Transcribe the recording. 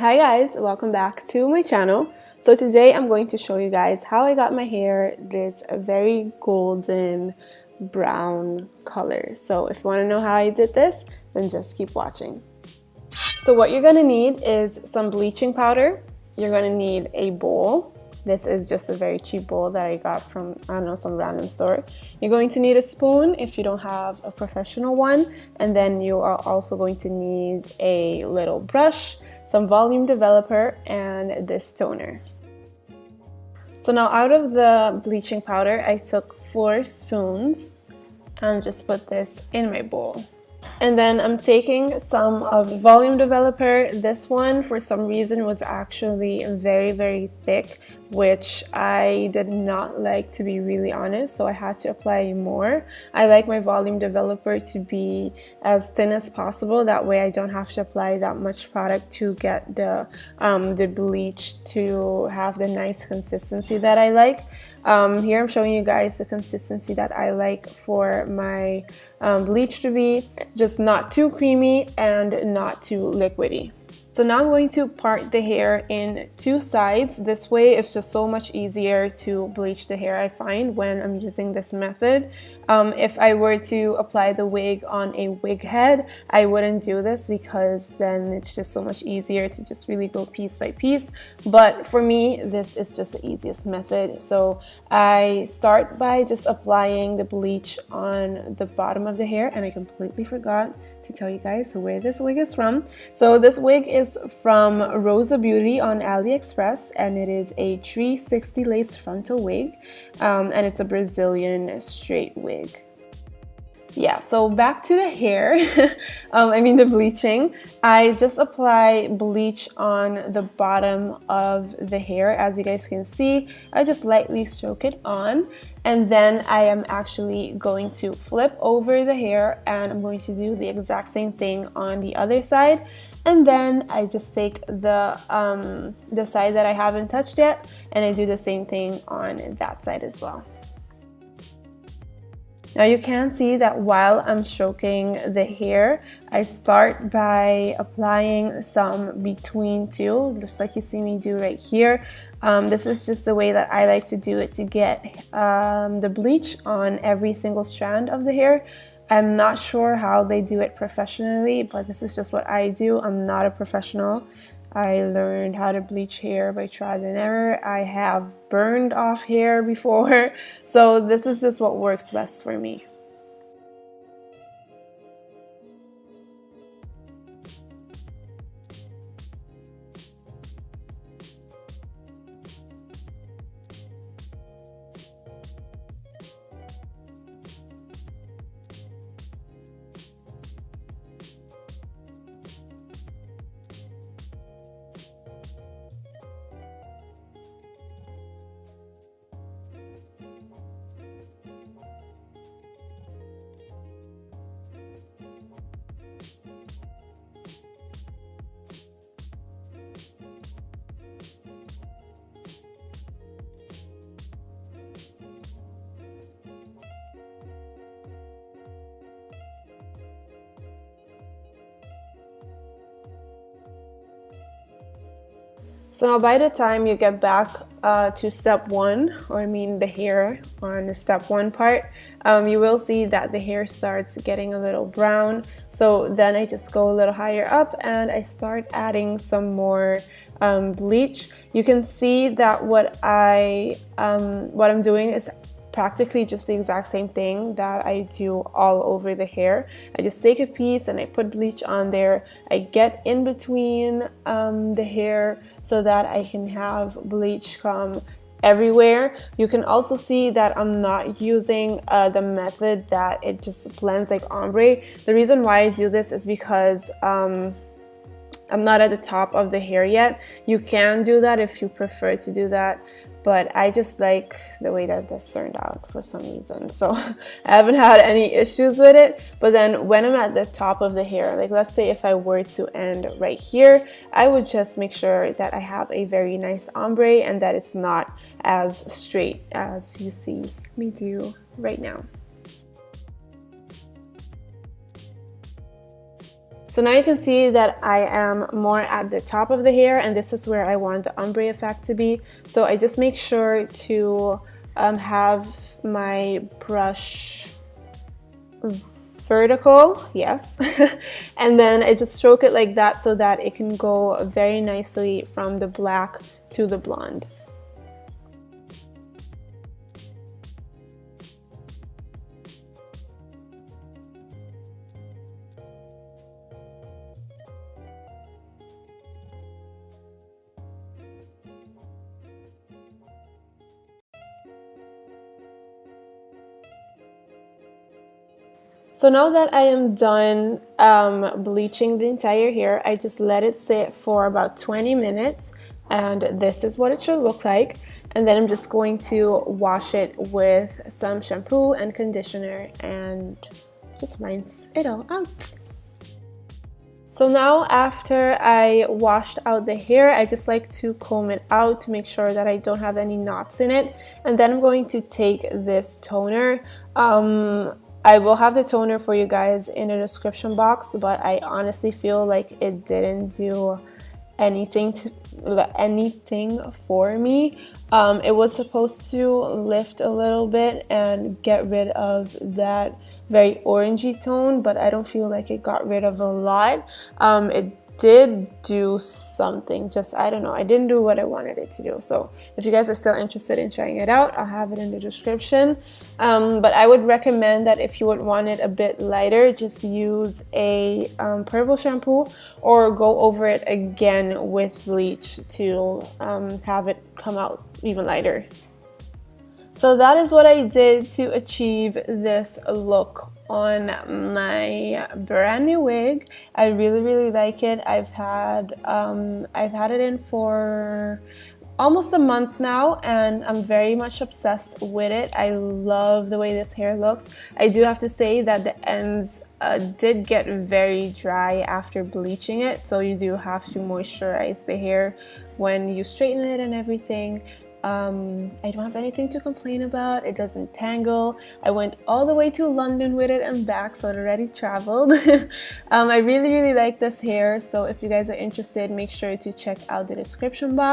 Hi guys, welcome back to my channel. So today I'm going to show you guys how I got my hair this very golden brown color. So if you want to know how I did this, then just keep watching. So what you're going to need is some bleaching powder. You're going to need a bowl. This is just a very cheap bowl that I got from, I don't know, some random store. You're going to need a spoon if you don't have a professional one. And then you are also going to need a little brush, some volume developer, and this toner. So now out of the bleaching powder, I took 4 spoons and just put this in my bowl. And then I'm taking some of the volume developer. This one, for some reason, was actually very thick, which I did not like, to be really honest, so I had to apply more. I like my volume developer to be as thin as possible, that way I don't have to apply that much product to get the bleach to have the nice consistency that I like. Here I'm showing you guys the consistency that I like for my bleach to be, just not too creamy and not too liquidy. So now I'm going to part the hair in 2 sides. This way it's just so much easier to bleach the hair, I find, when I'm using this method. If I were to apply the wig on a wig head, I wouldn't do this because then it's just so much easier to just really go piece by piece. But for me, this is just the easiest method. So I start by just applying the bleach on the bottom of the hair, and I completely forgot to tell you guys where this wig is from. So this wig is from Rosabeauty on Aliexpress, and it is a 360 lace frontal wig, and it's a Brazilian straight wig. Yeah, so back to the hair, the bleaching. I just apply bleach on the bottom of the hair. As you guys can see, I just lightly stroke it on, and then I am actually going to flip over the hair, and I'm going to do the exact same thing on the other side. And then I just take the side that I haven't touched yet, and I do the same thing on that side as well. Now you can see that while I'm stroking the hair, I start by applying some between two, just like you see me do right here. This is just the way that I like to do it to get the bleach on every single strand of the hair. I'm not sure how they do it professionally, but this is just what I do. I'm not a professional. I learned how to bleach hair by trial and error. I have burned off hair before, so this is just what works best for me. So now by the time you get back to step 1, or the hair on the step 1 part, you will see that the hair starts getting a little brown. So then I just go a little higher up and I start adding some more bleach. You can see that what I'm doing is practically just the exact same thing that I do all over the hair. I just take a piece and I put bleach on there. I get in between the hair so that I can have bleach come everywhere. You can also see that I'm not using the method that it just blends like ombre. The reason why I do this is because I'm not at the top of the hair yet. You can do that if you prefer to do that, but I just like the way that this turned out for some reason. So I haven't had any issues with it. But then when I'm at the top of the hair, like let's say if I were to end right here, I would just make sure that I have a very nice ombre and that it's not as straight as you see me do right now. So now you can see that I am more at the top of the hair, and this is where I want the ombre effect to be. So I just make sure to have my brush vertical, yes, and then I just stroke it like that so that it can go very nicely from the black to the blonde. So now that I am done bleaching the entire hair, I just let it sit for about 20 minutes, and this is what it should look like. And then I'm just going to wash it with some shampoo and conditioner and just rinse it all out. So now after I washed out the hair, I just like to comb it out to make sure that I don't have any knots in it. And then I'm going to take this toner. I will have the toner for you guys in the description box, but I honestly feel like it didn't do anything for me. It was supposed to lift a little bit and get rid of that very orangey tone, but I don't feel like it got rid of a lot. It did do something, just I don't know, I didn't do what I wanted it to do. So if you guys are still interested in trying it out, I'll have it in the description. But I would recommend that if you would want it a bit lighter, just use a purple shampoo or go over it again with bleach to have it come out even lighter. So that is what I did to achieve this look on my brand new wig. I really like it. I've had it in for almost a month now, and I'm very much obsessed with it. I love the way this hair looks. I do have to say that the ends did get very dry after bleaching it, so you do have to moisturize the hair when you straighten it and everything. I don't have anything to complain about. It doesn't tangle. I went all the way to London with it and back, so it already traveled. I really like this hair, so if you guys are interested, make sure to check out the description box.